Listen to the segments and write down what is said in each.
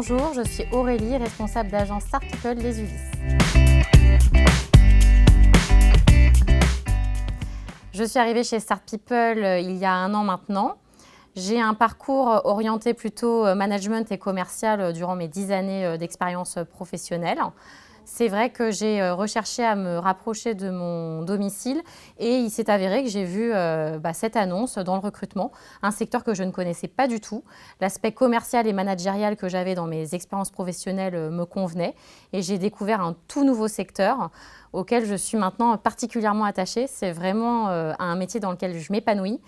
Bonjour, je suis Aurélie, responsable d'agence Start People Les Ulysses. Je suis arrivée chez Start People il y a 1 an maintenant. J'ai un parcours orienté plutôt management et commercial durant mes 10 années d'expérience professionnelle. C'est vrai que j'ai recherché à me rapprocher de mon domicile et il s'est avéré que j'ai vu cette annonce dans le recrutement, un secteur que je ne connaissais pas du tout. L'aspect commercial et managérial que j'avais dans mes expériences professionnelles me convenait et j'ai découvert un tout nouveau secteur auquel je suis maintenant particulièrement attachée. C'est vraiment un métier dans lequel je m'épanouis.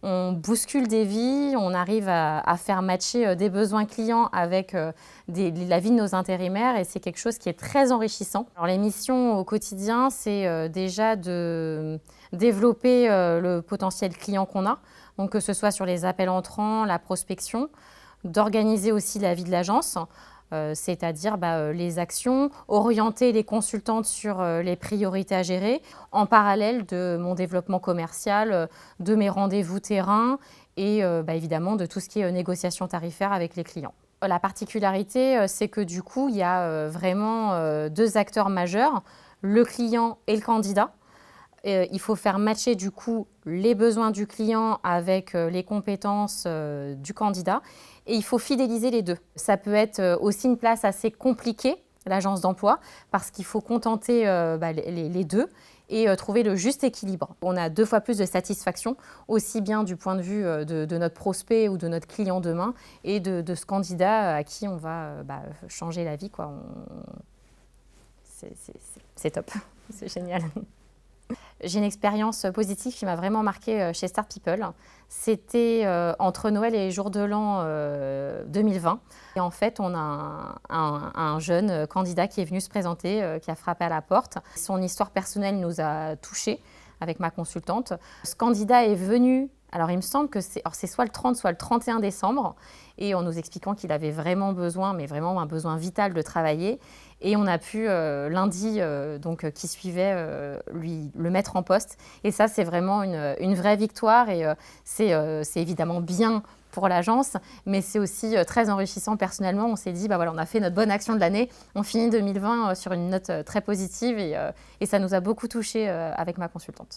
On bouscule des vies, on arrive à faire matcher des besoins clients avec la vie de nos intérimaires et c'est quelque chose qui est très enrichissant. Alors, les missions au quotidien, c'est déjà de développer le potentiel client qu'on a, donc que ce soit sur les appels entrants, la prospection, d'organiser aussi la vie de l'agence. C'est-à-dire les actions, orienter les consultantes sur les priorités à gérer, en parallèle de mon développement commercial, de mes rendez-vous terrain et évidemment de tout ce qui est négociation tarifaire avec les clients. La particularité, c'est que du coup, il y a vraiment 2 acteurs majeurs, le client et le candidat. Il faut faire matcher du coup les besoins du client avec les compétences du candidat et il faut fidéliser les deux. Ça peut être aussi une place assez compliquée, l'agence d'emploi, parce qu'il faut contenter les deux et trouver le juste équilibre. On a 2 fois plus de satisfaction, aussi bien du point de vue de notre prospect ou de notre client demain et de ce candidat à qui on va changer la vie, quoi. C'est top, c'est génial. J'ai une expérience positive qui m'a vraiment marquée chez Start People. C'était entre Noël et Jour de l'An 2020. Et en fait, on a un jeune candidat qui est venu se présenter, qui a frappé à la porte. Son histoire personnelle nous a touchés avec ma consultante. Ce candidat est venu, alors il me semble que c'est soit le 30, soit le 31 décembre, et en nous expliquant qu'il avait vraiment besoin, mais vraiment un besoin vital de travailler. Et on a pu lundi qui suivait lui le mettre en poste. Et ça, c'est vraiment une vraie victoire et c'est évidemment bien pour l'agence, mais c'est aussi très enrichissant personnellement. On s'est dit, on a fait notre bonne action de l'année. On finit 2020 sur une note très positive et ça nous a beaucoup touchés avec ma consultante.